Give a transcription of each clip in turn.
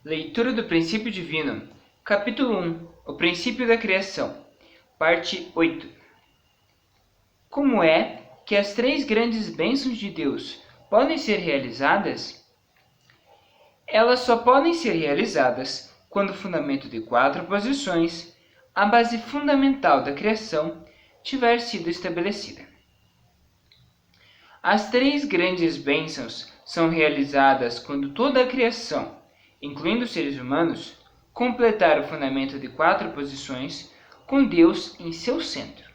Leitura do Princípio Divino, Capítulo 1, O Princípio da Criação, Parte 8. Como é que as três grandes bênçãos de Deus podem ser realizadas? Elas só podem ser realizadas quando o fundamento de 4 posições, a base fundamental da criação, tiver sido estabelecida. As três grandes bênçãos são realizadas quando toda a criação, incluindo os seres humanos, completar o fundamento de 4 posições com Deus em seu centro.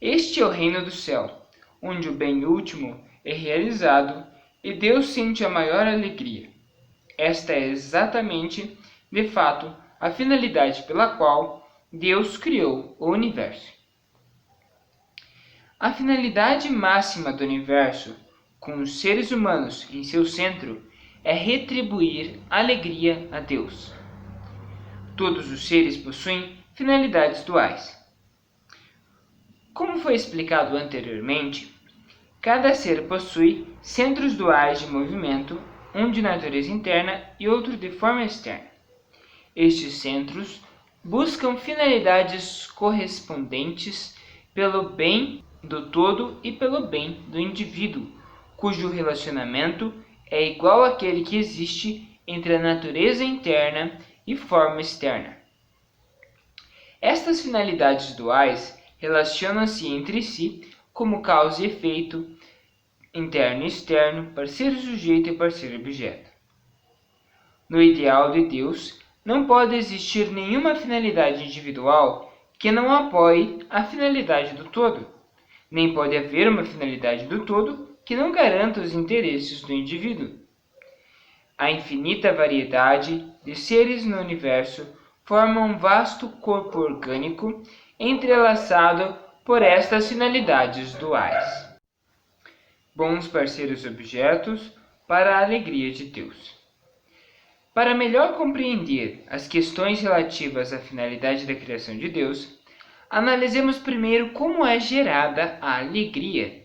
Este é o reino do céu, onde o bem último é realizado e Deus sente a maior alegria. Esta é exatamente, de fato, a finalidade pela qual Deus criou o universo. A finalidade máxima do universo, com os seres humanos em seu centro, é retribuir alegria a Deus. Todos os seres possuem finalidades duais. Como foi explicado anteriormente, cada ser possui centros duais de movimento, um de natureza interna e outro de forma externa. Estes centros buscam finalidades correspondentes pelo bem do todo e pelo bem do indivíduo, cujo relacionamento é igual àquele que existe entre a natureza interna e forma externa. Estas finalidades duais relacionam-se entre si como causa e efeito, interno e externo, parceiro-sujeito e parceiro-objeto. No ideal de Deus, não pode existir nenhuma finalidade individual que não apoie a finalidade do todo, nem pode haver uma finalidade do todo que não garanta os interesses do indivíduo. A infinita variedade de seres no universo forma um vasto corpo orgânico entrelaçado por estas finalidades duais. Bons parceiros objetos para a alegria de Deus. Para melhor compreender as questões relativas à finalidade da criação de Deus, analisemos primeiro como é gerada a alegria.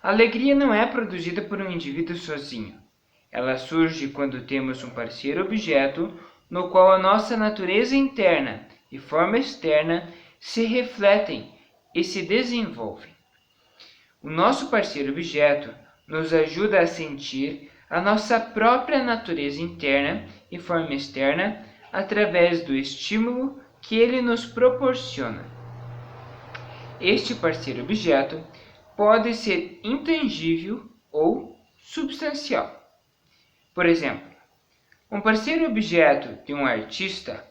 A alegria não é produzida por um indivíduo sozinho. Ela surge quando temos um parceiro objeto no qual a nossa natureza interna e forma externa se refletem e se desenvolvem. O nosso parceiro objeto nos ajuda a sentir a nossa própria natureza interna e forma externa através do estímulo que ele nos proporciona. Este parceiro objeto pode ser intangível ou substancial. Por exemplo, um parceiro objeto de um artista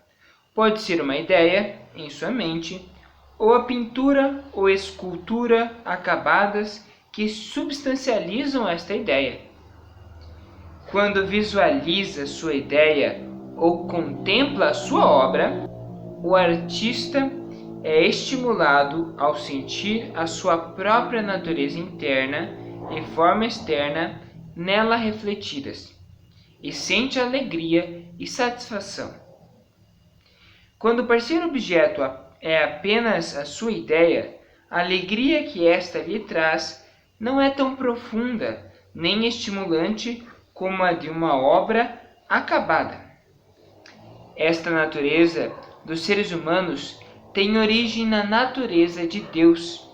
pode ser uma ideia em sua mente, ou a pintura ou escultura acabadas que substancializam esta ideia. Quando visualiza sua ideia ou contempla a sua obra, o artista é estimulado ao sentir a sua própria natureza interna e forma externa nela refletidas, e sente alegria e satisfação. Quando o parceiro objeto é apenas a sua ideia, a alegria que esta lhe traz não é tão profunda nem estimulante como a de uma obra acabada. Esta natureza dos seres humanos tem origem na natureza de Deus.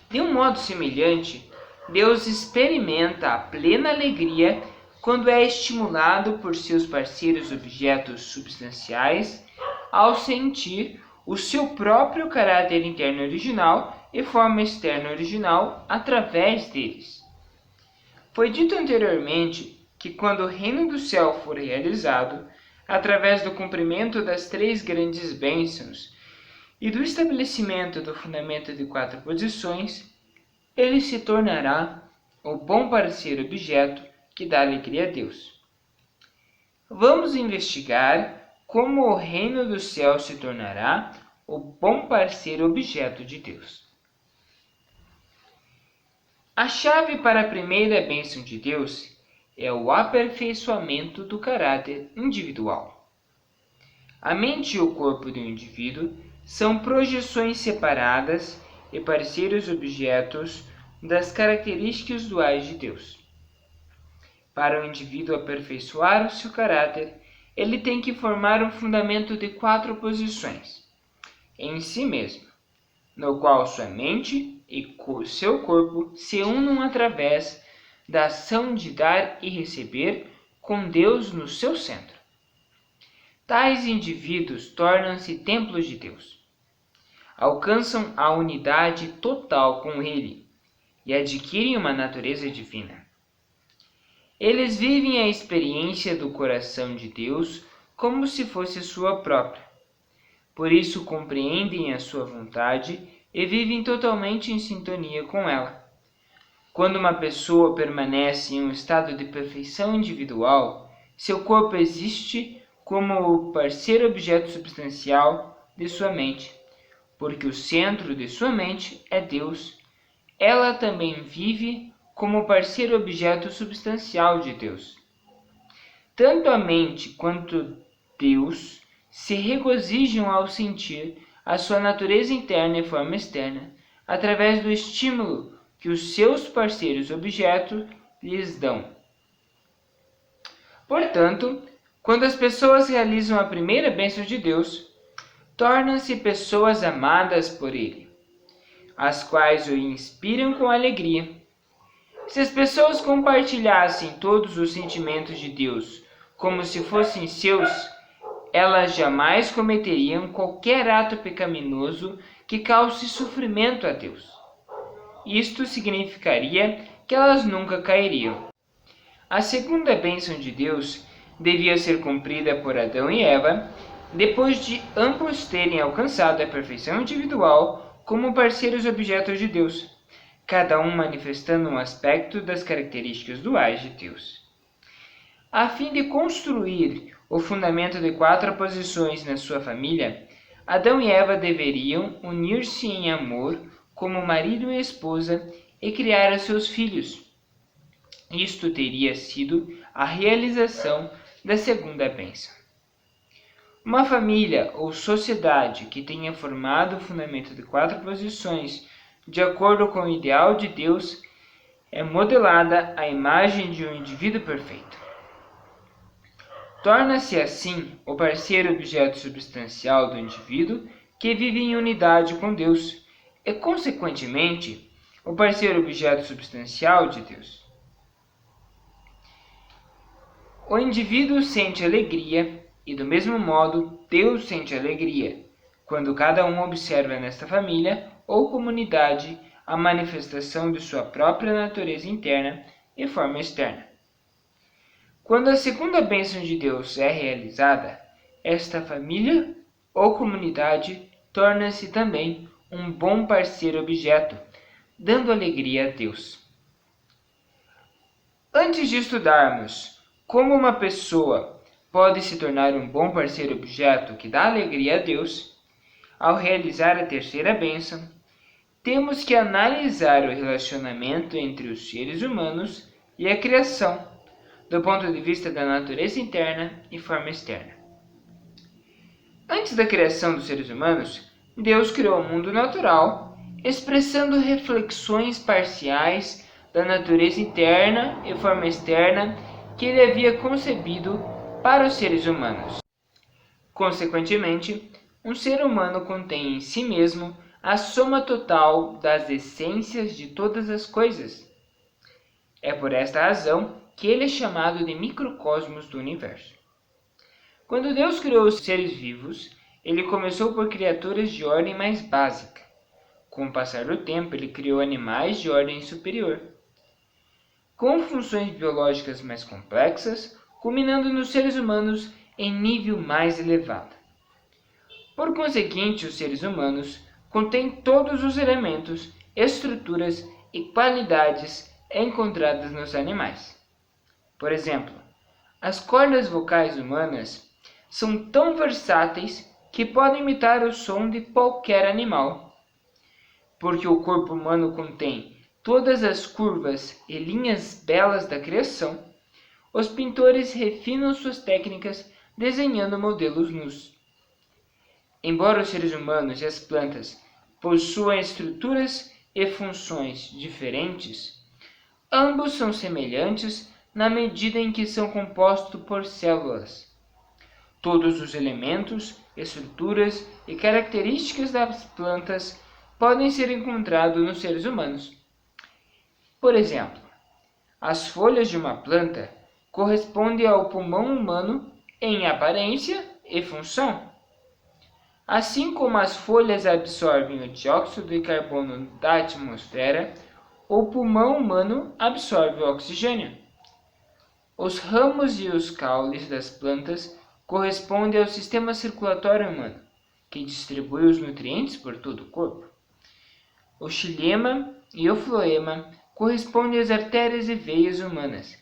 De um modo semelhante, Deus experimenta a plena alegria quando é estimulado por seus parceiros objetos substanciais ao sentir o seu próprio caráter interno original e forma externa original através deles. Foi dito anteriormente que quando o reino do céu for realizado, através do cumprimento das três grandes bênçãos e do estabelecimento do fundamento de 4 posições, ele se tornará o bom parceiro objeto que dá alegria a Deus. Vamos investigar como o reino do céu se tornará o bom parceiro objeto de Deus. A chave para a primeira bênção de Deus é o aperfeiçoamento do caráter individual. A mente e o corpo do indivíduo são projeções separadas e parceiros objetos das características duais de Deus. Para o indivíduo aperfeiçoar o seu caráter, ele tem que formar um fundamento de 4 posições em si mesmo, no qual sua mente e seu corpo se unam através da ação de dar e receber, com Deus no seu centro. Tais indivíduos tornam-se templos de Deus, alcançam a unidade total com Ele e adquirem uma natureza divina. Eles vivem a experiência do coração de Deus como se fosse sua própria. Por isso compreendem a sua vontade e vivem totalmente em sintonia com ela. Quando uma pessoa permanece em um estado de perfeição individual, seu corpo existe como o parceiro objeto substancial de sua mente, porque o centro de sua mente é Deus. Ela também vive como parceiro objeto substancial de Deus. Tanto a mente quanto Deus se regozijam ao sentir a sua natureza interna e forma externa, através do estímulo que os seus parceiros objetos lhes dão. Portanto, quando as pessoas realizam a primeira bênção de Deus, tornam-se pessoas amadas por Ele, as quais o inspiram com alegria. Se as pessoas compartilhassem todos os sentimentos de Deus como se fossem seus, elas jamais cometeriam qualquer ato pecaminoso que cause sofrimento a Deus. Isto significaria que elas nunca cairiam. A segunda bênção de Deus devia ser cumprida por Adão e Eva, depois de ambos terem alcançado a perfeição individual como parceiros objetos de Deus, cada um manifestando um aspecto das características duais de Deus. A fim de construir o fundamento de 4 posições na sua família, Adão e Eva deveriam unir-se em amor como marido e esposa e criar os seus filhos. Isto teria sido a realização da segunda bênção. Uma família ou sociedade que tenha formado o fundamento de 4 posições de acordo com o ideal de Deus é modelada à imagem de um indivíduo perfeito. Torna-se assim o parceiro objeto substancial do indivíduo que vive em unidade com Deus e, consequentemente, o parceiro objeto substancial de Deus. O indivíduo sente alegria e, do mesmo modo, Deus sente alegria quando cada um observa nesta família ou comunidade a manifestação de sua própria natureza interna e forma externa. Quando a segunda bênção de Deus é realizada, esta família ou comunidade torna-se também um bom parceiro objeto, dando alegria a Deus. Antes de estudarmos como uma pessoa pode se tornar um bom parceiro objeto que dá alegria a Deus, ao realizar a terceira bênção, temos que analisar o relacionamento entre os seres humanos e a criação, do ponto de vista da natureza interna e forma externa. Antes da criação dos seres humanos, Deus criou o mundo natural, expressando reflexões parciais da natureza interna e forma externa que ele havia concebido para os seres humanos. Consequentemente, um ser humano contém em si mesmo a soma total das essências de todas as coisas. É por esta razão que ele é chamado de microcosmos do universo. Quando Deus criou os seres vivos, ele começou por criaturas de ordem mais básica. Com o passar do tempo, ele criou animais de ordem superior, com funções biológicas mais complexas, culminando nos seres humanos em nível mais elevado. Por conseguinte, os seres humanos contêm todos os elementos, estruturas e qualidades encontradas nos animais. Por exemplo, as cordas vocais humanas são tão versáteis que podem imitar o som de qualquer animal. Porque o corpo humano contém todas as curvas e linhas belas da criação, os pintores refinam suas técnicas desenhando modelos nus. Embora os seres humanos e as plantas possuam estruturas e funções diferentes, ambos são semelhantes na medida em que são compostos por células. Todos os elementos, estruturas e características das plantas podem ser encontrados nos seres humanos. Por exemplo, as folhas de uma planta correspondem ao pulmão humano em aparência e função. Assim como as folhas absorvem o dióxido de carbono da atmosfera, o pulmão humano absorve o oxigênio. Os ramos e os caules das plantas correspondem ao sistema circulatório humano, que distribui os nutrientes por todo o corpo. O xilema e o floema correspondem às artérias e veias humanas.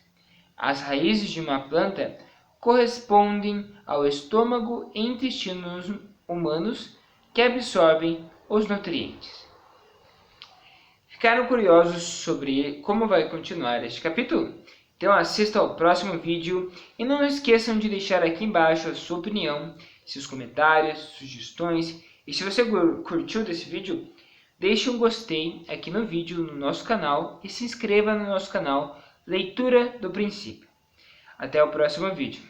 As raízes de uma planta correspondem ao estômago e intestinos humanos, que absorvem os nutrientes. Ficaram curiosos sobre como vai continuar este capítulo? Então assista ao próximo vídeo e não esqueçam de deixar aqui embaixo a sua opinião, seus comentários, sugestões, e se você curtiu desse vídeo, deixe um gostei aqui no vídeo no nosso canal e se inscreva no nosso canal Leitura do Princípio. Até o próximo vídeo.